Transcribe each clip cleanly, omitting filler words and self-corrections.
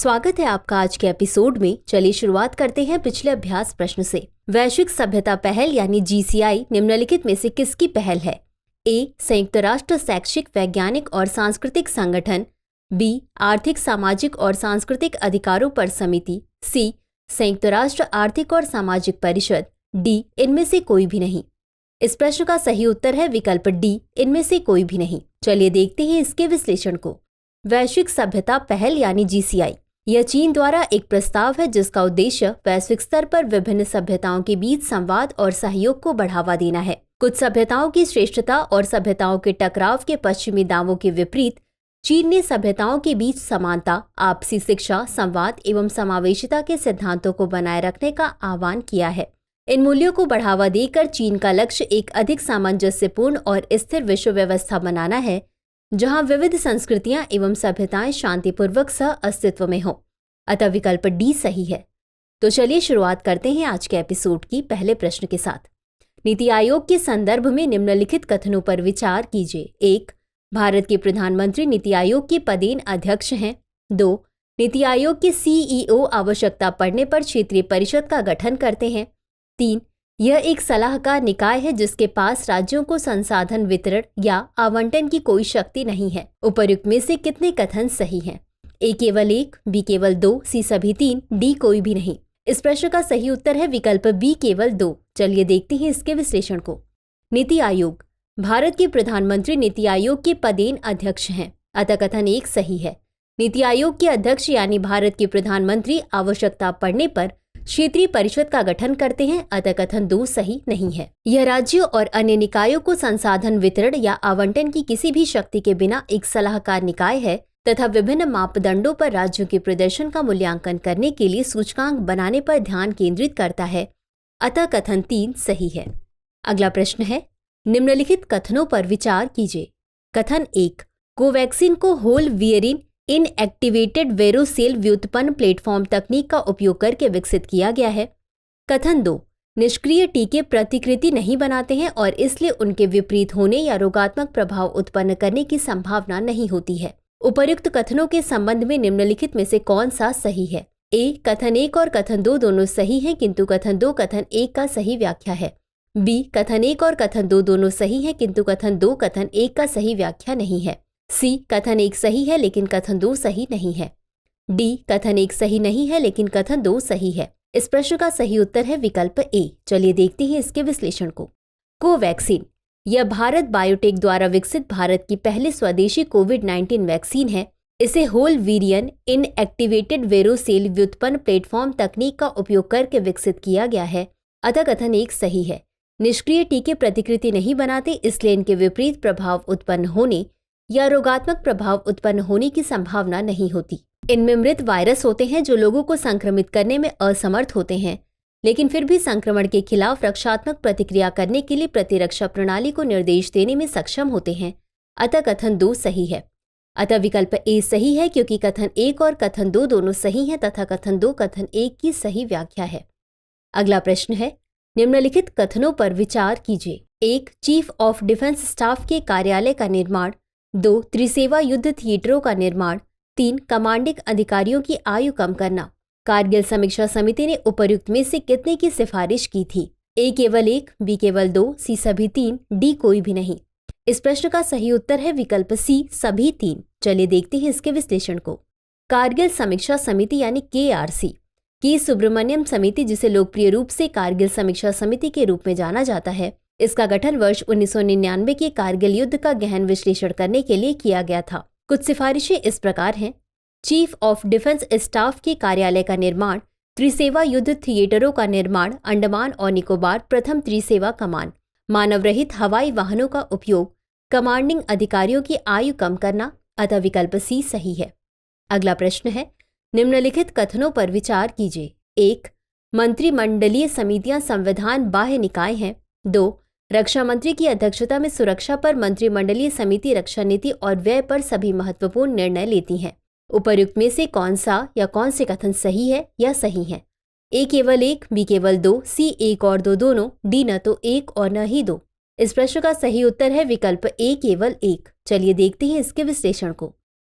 स्वागत है आपका आज के एपिसोड में। चलिए शुरुआत करते हैं पिछले अभ्यास प्रश्न से। वैश्विक सभ्यता पहल यानी GCI निम्नलिखित में से किसकी पहल है? ए. संयुक्त राष्ट्र शैक्षिक, वैज्ञानिक और सांस्कृतिक संगठन। बी. आर्थिक, सामाजिक और सांस्कृतिक अधिकारों पर समिति। सी. संयुक्त राष्ट्र आर्थिक और सामाजिक परिषद। डी. इनमें से कोई भी नहीं। इस प्रश्न का सही उत्तर है विकल्प डी, इनमें से कोई भी नहीं। चलिए देखते हैं इसके विश्लेषण को। वैश्विक सभ्यता पहल यानी GCI यह चीन द्वारा एक प्रस्ताव है जिसका उद्देश्य वैश्विक स्तर पर विभिन्न सभ्यताओं के बीच संवाद और सहयोग को बढ़ावा देना है। कुछ सभ्यताओं की श्रेष्ठता और सभ्यताओं के टकराव के पश्चिमी दावों के विपरीत चीन ने सभ्यताओं के बीच समानता, आपसी शिक्षा, संवाद एवं समावेशिता के सिद्धांतों को बनाए रखने का आह्वान किया है। इन मूल्यों को बढ़ावा देकर चीन का लक्ष्य एक अधिक सामंजस्यपूर्ण और स्थिर विश्व व्यवस्था बनाना है जहां विविध संस्कृतियां एवं सभ्यताएं शांतिपूर्वक सह अस्तित्व में हों। अतः विकल्प डी सही है। तो चलिए शुरुआत करते हैं आज के एपिसोड की पहले प्रश्न के साथ। नीति आयोग के संदर्भ में निम्नलिखित कथनों पर विचार कीजिए। 1. भारत के प्रधानमंत्री नीति आयोग के पदेन अध्यक्ष हैं। 2. नीति आयोग के CEO आवश्यकता पड़ने पर क्षेत्रीय परिषद का गठन करते हैं। 3. यह एक सलाहकार निकाय है जिसके पास राज्यों को संसाधन वितरण या आवंटन की कोई शक्ति नहीं है। उपर्युक्त में से कितने कथन सही हैं? ए केवल 1, बी केवल 2, सी सभी 3, डी कोई भी नहीं। इस प्रश्न का सही उत्तर है विकल्प बी केवल 2। चलिए देखते हैं इसके विश्लेषण को। नीति आयोग भारत के प्रधानमंत्री नीति आयोग के पदेन अध्यक्ष हैं, अतः कथन 1 सही है। नीति आयोग के अध्यक्ष यानी भारत के प्रधानमंत्री आवश्यकता पड़ने पर क्षेत्रीय परिषद का गठन करते हैं, अतः कथन 2 सही नहीं है। यह राज्यों और अन्य निकायों को संसाधन वितरण या आवंटन की किसी भी शक्ति के बिना एक सलाहकार निकाय है तथा विभिन्न मापदंडों पर राज्यों के प्रदर्शन का मूल्यांकन करने के लिए सूचकांक बनाने पर ध्यान केंद्रित करता है, अतः कथन 3 सही है। अगला प्रश्न है, निम्नलिखित कथनों पर विचार कीजिए। कथन 1, कोवैक्सीन को होल वीयरिन इनएक्टिवेटेड वेरोसेल व्युत्पन्न प्लेटफॉर्म तकनीक का उपयोग करके विकसित किया गया है। कथन 2, निष्क्रिय टीके प्रतिकृति नहीं बनाते हैं और इसलिए उनके विपरीत होने या रोगात्मक प्रभाव उत्पन्न करने की संभावना नहीं होती है। उपर्युक्त कथनों के संबंध में निम्नलिखित में से कौन सा सही है? ए. कथन 1 और कथन 2 दोनों सही हैं किंतु कथन 2 कथन 1 का सही व्याख्या है। बी. कथन 1 और कथन 2 दोनों सही हैं किंतु कथन 2 कथन 1 का सही व्याख्या नहीं है। सी. कथन 1 सही है लेकिन कथन 2 सही नहीं है। डी. कथन 1 सही नहीं है लेकिन कथन 2 सही है। इस प्रश्न का सही उत्तर है विकल्प ए। चलिए देखते हैं इसके विश्लेषण को। कोवैक्सीन यह भारत बायोटेक द्वारा विकसित भारत की पहली स्वदेशी कोविड-19 वैक्सीन है। इसे होल वीरियन इनएक्टिवेटेड वेरोसेल व्युत्पन्न प्लेटफॉर्म तकनीक का उपयोग करके विकसित किया गया है, अतः कथन 1 सही है। निष्क्रिय टीके प्रतिकृति नहीं बनाते इसलिए इनके विपरीत प्रभाव उत्पन्न होने या रोगात्मक प्रभाव उत्पन्न होने की संभावना नहीं होती। इनमें मृत वायरस होते हैं जो लोगों को संक्रमित करने में असमर्थ होते हैं, लेकिन फिर भी संक्रमण के खिलाफ रक्षात्मक प्रतिक्रिया करने के लिए प्रतिरक्षा प्रणाली को निर्देश देने में सक्षम होते हैं, अतः कथन 2 सही है। अतः विकल्प ए सही है क्योंकि कथन 1 और कथन 2 दोनों सही हैं तथा कथन 2 कथन 1 की सही व्याख्या है। अगला प्रश्न है, निम्नलिखित कथनों पर विचार कीजिए। 1. चीफ ऑफ डिफेंस स्टाफ के कार्यालय का निर्माण। 2. त्रिसेवा युद्ध थिएटरों का निर्माण। 3. कमांडिंग अधिकारियों की आयु कम करना। कारगिल समीक्षा समिति ने उपर्युक्त में से कितने की सिफारिश की थी? ए केवल 1, बी केवल 2, सी सभी 3, डी कोई भी नहीं। इस प्रश्न का सही उत्तर है विकल्प सी सभी 3। चलिए देखते हैं इसके विश्लेषण को। कारगिल समीक्षा समिति यानी KRC की सुब्रमण्यम समिति, जिसे लोकप्रिय रूप से कारगिल समीक्षा समिति के रूप में जाना जाता है, इसका गठन वर्ष 1999 के कारगिल युद्ध का गहन विश्लेषण करने के लिए किया गया था। कुछ सिफारिशें इस प्रकार हैं। चीफ ऑफ डिफेंस स्टाफ के कार्यालय का निर्माण, त्रिसेवा युद्ध थिएटरों का निर्माण, अंडमान और निकोबार प्रथम त्रिसेवा कमान, मानव रहित हवाई वाहनों का उपयोग, कमांडिंग अधिकारियों की आयु कम करना, अतः विकल्प सी सही है। अगला प्रश्न है, निम्नलिखित कथनों पर विचार कीजिए। 1. मंत्रिमंडलीय समितियां संविधान बाह्य निकाय हैं। 2. रक्षा मंत्री की अध्यक्षता में सुरक्षा पर मंत्रिमंडलीय समिति रक्षा नीति और व्यय पर सभी महत्वपूर्ण निर्णय लेती हैं। उपर्युक्त में से कौन सा या कौन से कथन सही है या सही है? ए केवल 1, बी केवल 2, सी 1 और 2 दोनों, डी न तो 1 और न ही 2। इस प्रश्न का सही उत्तर है विकल्प ए केवल 1। चलिए देखते हैं इसके विश्लेषण को।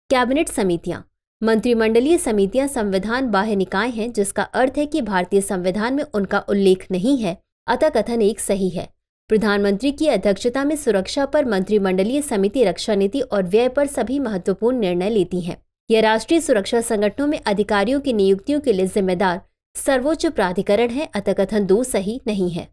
कैबिनेट समितियां मंत्रिमंडलीय समितियां संविधान बाह्य निकाय हैं, जिसका अर्थ है कि भारतीय संविधान में उनका उल्लेख नहीं है, अतः कथन एक सही है। प्रधानमंत्री की अध्यक्षता में सुरक्षा पर मंत्रिमंडलीय समिति रक्षा नीति और व्यय पर सभी महत्वपूर्ण निर्णय लेती है। यह राष्ट्रीय सुरक्षा संगठनों में अधिकारियों की नियुक्तियों के लिए जिम्मेदार सर्वोच्च प्राधिकरण है, अतः कथन 2 सही नहीं है।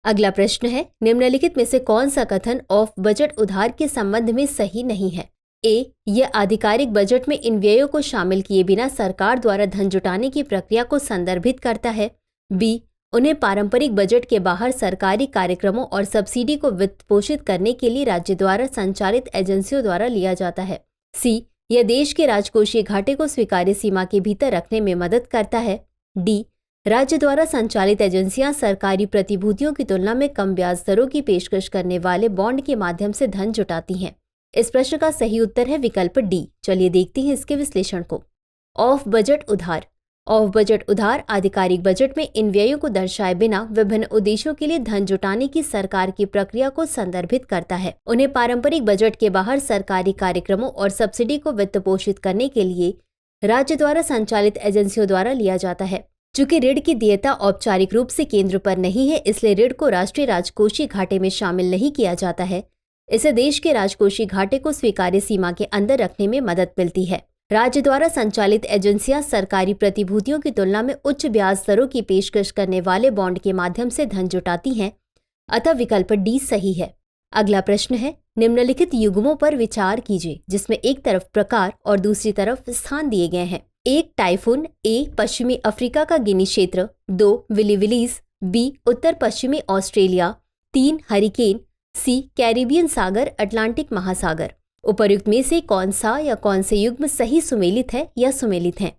अगला प्रश्न है, निम्नलिखित में से कौन सा कथन ऑफ बजट उधार के संबंध में सही नहीं है? ए, यह आधिकारिक बजट में इन व्ययों को शामिल किए बिना सरकार द्वारा धन जुटाने की प्रक्रिया को संदर्भित करता है। बी, उन्हें पारंपरिक बजट के बाहर सरकारी कार्यक्रमों और सब्सिडी को वित्त पोषित करने के लिए राज्य द्वारा संचालित एजेंसियों द्वारा लिया जाता है। सी, यह देश के राजकोषीय घाटे को स्वीकार्य सीमा के भीतर रखने में मदद करता है। डी, राज्य द्वारा संचालित एजेंसियां सरकारी प्रतिभूतियों की तुलना में कम ब्याज दरों की पेशकश करने वाले बॉन्ड के माध्यम से धन जुटाती हैं। इस प्रश्न का सही उत्तर है विकल्प डी। चलिए देखते हैं इसके विश्लेषण को। ऑफ बजट उधार। ऑफ बजट उधार आधिकारिक बजट में इन व्ययों को दर्शाए बिना विभिन्न उद्देश्यों के लिए धन जुटाने की सरकार की प्रक्रिया को संदर्भित करता है। उन्हें पारंपरिक बजट के बाहर सरकारी कार्यक्रमों और सब्सिडी को वित्त पोषित करने के लिए राज्य द्वारा संचालित एजेंसियों द्वारा लिया जाता है। चूंकि ऋण की देयता औपचारिक रूप से केंद्र पर नहीं है, इसलिए ऋण को राष्ट्रीय राजकोषीय घाटे में शामिल नहीं किया जाता है। इससे देश के राजकोषीय घाटे को स्वीकार्य सीमा के अंदर रखने में मदद मिलती है। राज्य द्वारा संचालित एजेंसियां सरकारी प्रतिभूतियों की तुलना में उच्च ब्याज दरों की पेशकश करने वाले बॉन्ड के माध्यम से धन जुटाती हैं, अतः विकल्प डी सही है। अगला प्रश्न है, निम्नलिखित युग्मों पर विचार कीजिए, जिसमें एक तरफ प्रकार और दूसरी तरफ स्थान दिए गए हैं। 1 टाइफून, ए पश्चिमी अफ्रीका का गिनी क्षेत्र, 2 विलीविलीज, बी उत्तर पश्चिमी ऑस्ट्रेलिया, 3 हरिकेन, सी कैरिबियन सागर अटलांटिक महासागर। उपर्युक्त में से कौन सा या कौन से युग्म सही सुमेलित है या सुमेलित हैं?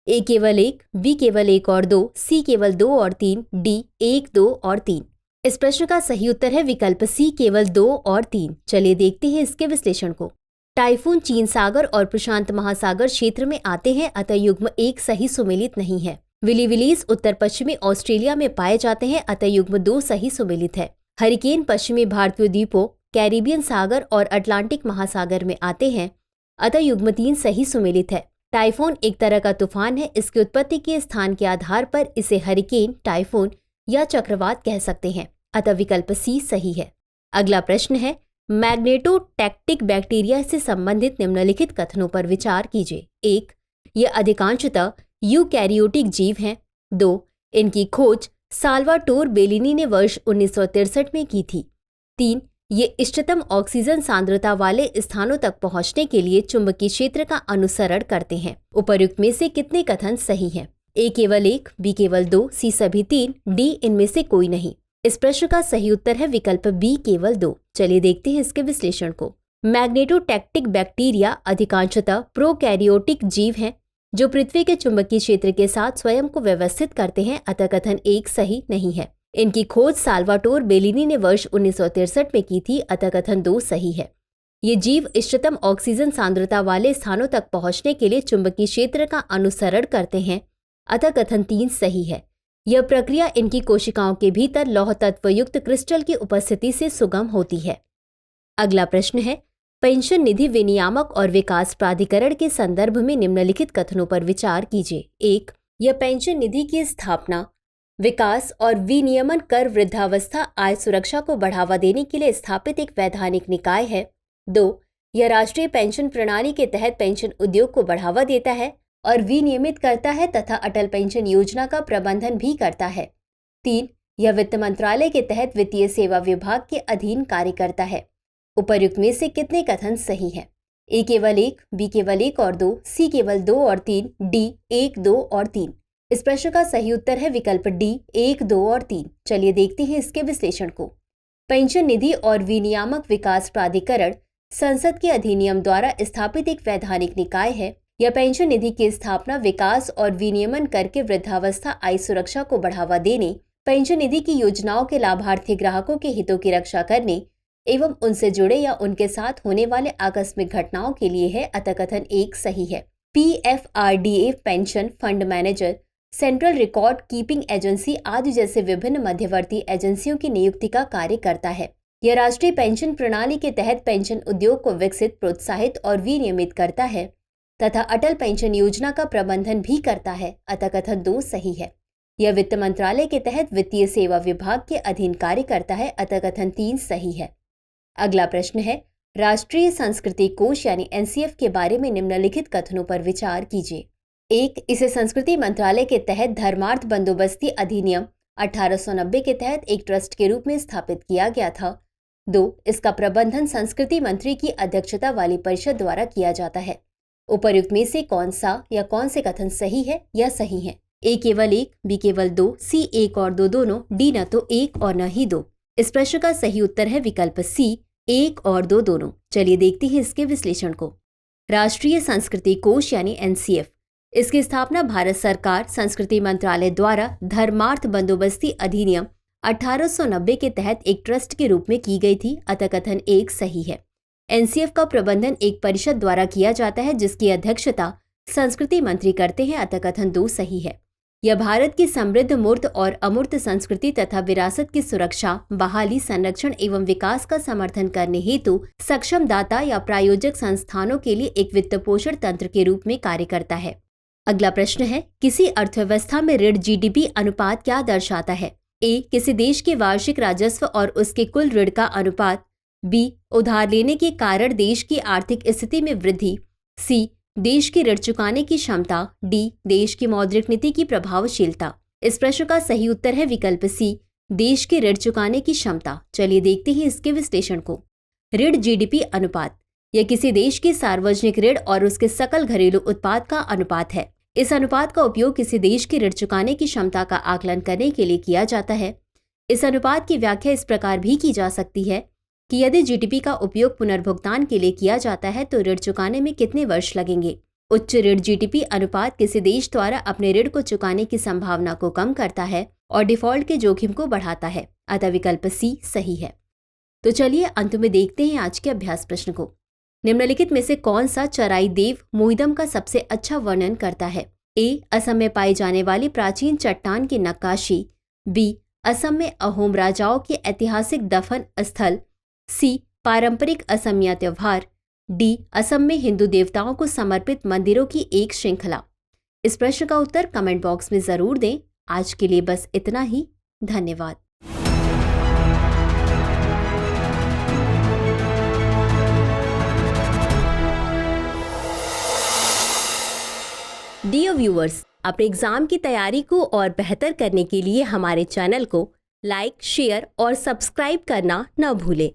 ए केवल 1, बी केवल 1 और 2, सी केवल 2 और 3, डी 1, 2 और 3। इस प्रश्न का सही उत्तर है विकल्प सी केवल 2 और 3। चलिए देखते हैं इसके विश्लेषण को। टाइफून चीन सागर और प्रशांत महासागर क्षेत्र में आते हैं, अतः युग्म 1 सही सुमेलित नहीं है। विलीविलीज उत्तर पश्चिमी ऑस्ट्रेलिया में पाए जाते हैं, अतः युग्म 2 सही सुमेलित है। हरिकेन पश्चिमी भारतीय द्वीपों, कैरिबियन सागर और अटलांटिक महासागर में आते हैं, अतः युग्म 3 सही सुमेलित है। टाइफून एक तरह का तूफान है। इसकी उत्पत्ति के स्थान के आधार पर इसे हरिकेन, टाइफून या चक्रवात कह सकते हैं, अतः विकल्प सी सही है। अगला प्रश्न है, मैग्नेटोटैक्टिक बैक्टीरिया से संबंधित निम्नलिखित कथनों पर विचार कीजिए। 1, ये अधिकांशतः यूकैरियोटिक जीव हैं। 2, इनकी खोज साल्वाटोर बेलिनी ने वर्ष 1963 में की थी। 3, ये इष्टतम ऑक्सीजन सांद्रता वाले स्थानों तक पहुंचने के लिए चुंबकीय क्षेत्र का अनुसरण करते हैं। उपर्युक्त में से कितने कथन सही हैं? ए केवल 1, बी केवल 2, सी सभी 3, डी इनमें से कोई नहीं। इस प्रश्न का सही उत्तर है विकल्प बी केवल 2। चलिए देखते हैं इसके विश्लेषण को। मैग्नेटोटैक्टिक बैक्टीरिया अधिकांशतः प्रोकैरियोटिक जीव हैं जो पृथ्वी के चुंबकीय क्षेत्र के साथ स्वयं को व्यवस्थित करते हैं, अतः कथन 1 सही नहीं है। इनकी खोज साल्वाटोर बेलिनी ने वर्ष 1963 में की थी, अतः कथन 2 सही है। ये जीव इष्टतम ऑक्सीजन सांद्रता वाले स्थानों तक पहुंचने के लिए चुंबकीय क्षेत्र का अनुसरण करते हैं, अतः कथन 3 सही है। यह प्रक्रिया इनकी कोशिकाओं के भीतर लौह तत्व युक्त क्रिस्टल की उपस्थिति से सुगम होती है। अगला प्रश्न है, पेंशन निधि विनियामक और विकास प्राधिकरण के संदर्भ में निम्नलिखित कथनों पर विचार कीजिए। 1, यह पेंशन निधि की स्थापना, विकास और विनियमन कर वृद्धावस्था आय सुरक्षा को बढ़ावा देने के लिए स्थापित एक वैधानिक निकाय है। 2, यह राष्ट्रीय पेंशन प्रणाली के तहत पेंशन उद्योग को बढ़ावा देता है और विनियमित करता है तथा अटल पेंशन योजना का प्रबंधन भी करता है। 3, यह वित्त मंत्रालय के तहत वित्तीय सेवा विभाग के अधीन कार्य करता है। उपर्युक्त में से कितने कथन सही हैं? ए केवल 1, बी केवल 1 और 2, सी केवल 2 और 3, डी 1, 2 और 3। इस प्रश्न का सही उत्तर है विकल्प डी 1, 2 और 3। चलिए देखते हैं इसके विश्लेषण को। पेंशन निधि और विनियामक विकास प्राधिकरण संसद के अधिनियम द्वारा स्थापित एक वैधानिक निकाय है। यह पेंशन निधि की स्थापना, विकास और विनियमन करके वृद्धावस्था आय सुरक्षा को बढ़ावा देने, पेंशन निधि की योजनाओं के लाभार्थी ग्राहकों के हितों की रक्षा करने एवं उनसे जुड़े या उनके साथ होने वाले आकस्मिक घटनाओं के लिए है, अतः कथन 1 सही है। PFRDA pension fund manager, central record keeping agency आदि जैसे विभिन्न मध्यवर्ती एजेंसियों की नियुक्ति का कार्य करता है। यह राष्ट्रीय पेंशन प्रणाली के तहत पेंशन उद्योग को विकसित, प्रोत्साहित और विनियमित करता है। तथा अटल पेंशन योजना का प्रबंधन भी करता है, अतः कथन 2 सही है। यह वित्त मंत्रालय के तहत वित्तीय सेवा विभाग के अधीन कार्य करता है, अतः कथन 3 सही है। अगला प्रश्न है, राष्ट्रीय संस्कृति कोष यानी एनसीएफ के बारे में निम्नलिखित कथनों पर विचार कीजिए। 1. इसे संस्कृति मंत्रालय के तहत धर्मार्थ बंदोबस्ती अधिनियम 1890 के तहत एक ट्रस्ट के रूप में स्थापित किया गया था। 2. इसका प्रबंधन संस्कृति मंत्री की अध्यक्षता वाली परिषद द्वारा किया जाता है। उपर्युक्त में से कौन सा या कौन से कथन सही है या सही है? ए केवल 1, बी केवल 2, सी 1 और 2 दोनों, डी न तो 1 और न ही 2। इस प्रश्न का सही उत्तर है विकल्प सी, 1 और 2 दोनों। चलिए देखते हैं इसके विश्लेषण को। राष्ट्रीय संस्कृति कोष यानी एनसीएफ, इसकी स्थापना भारत सरकार संस्कृति मंत्रालय द्वारा धर्मार्थ बंदोबस्ती अधिनियम 1890 के तहत एक ट्रस्ट के रूप में की गई थी, अतः कथन 1 सही है। एनसीएफ का प्रबंधन एक परिषद द्वारा किया जाता है जिसकी अध्यक्षता संस्कृति मंत्री करते हैं, अतः कथन 2 सही है। यह भारत की समृद्ध मूर्त और अमूर्त संस्कृति तथा विरासत की सुरक्षा, बहाली, संरक्षण एवं विकास का समर्थन करने हेतु सक्षम दाता या प्रायोजक संस्थानों के लिए एक वित्त पोषण तंत्र के रूप में कार्य करता है। अगला प्रश्न है, किसी अर्थव्यवस्था में ऋण जीडीपी अनुपात क्या दर्शाता है? ए. किसी देश के वार्षिक राजस्व और उसके कुल ऋण का अनुपात। बी. उधार लेने के कारण देश की आर्थिक स्थिति में वृद्धि। सी. देश की ऋण चुकाने की क्षमता। डी. देश की मौद्रिक नीति की प्रभावशीलता। इस प्रश्न का सही उत्तर है विकल्प सी, देश की ऋण चुकाने की क्षमता। चलिए देखते हैं इसके विश्लेषण को। ऋण जीडीपी अनुपात, यह किसी देश के सार्वजनिक ऋण और उसके सकल घरेलू उत्पाद का अनुपात है। इस अनुपात का उपयोग किसी देश की ऋण चुकाने की क्षमता का आकलन करने के लिए किया जाता है। इस अनुपात की व्याख्या इस प्रकार भी की जा सकती है कि यदि जीडीपी का उपयोग पुनर्भुगतान के लिए किया जाता है तो ऋण चुकाने में कितने वर्ष लगेंगे। उच्च ऋण जीडीपी अनुपात किसी देश द्वारा अपने ऋण को चुकाने की संभावना को कम करता है और डिफॉल्ट के जोखिम को बढ़ाता है, अतः विकल्प सी सही है। तो चलिए अंत में देखते हैं आज के अभ्यास प्रश्न को। निम्नलिखित में से कौन सा चराई देव मोइदम का सबसे अच्छा वर्णन करता है? ए. असम में पाई जाने वाली प्राचीन चट्टान की नक्काशी। बी. असम में अहोम राजाओं के ऐतिहासिक दफन स्थल। सी. पारंपरिक असमिया त्योहार। डी. असम में हिंदू देवताओं को समर्पित मंदिरों की एक श्रृंखला। इस प्रश्न का उत्तर कमेंट बॉक्स में जरूर दें। आज के लिए बस इतना ही। धन्यवाद। डियर व्यूअर्स, अपने एग्जाम की तैयारी को और बेहतर करने के लिए हमारे चैनल को लाइक, शेयर और सब्सक्राइब करना न भूलें।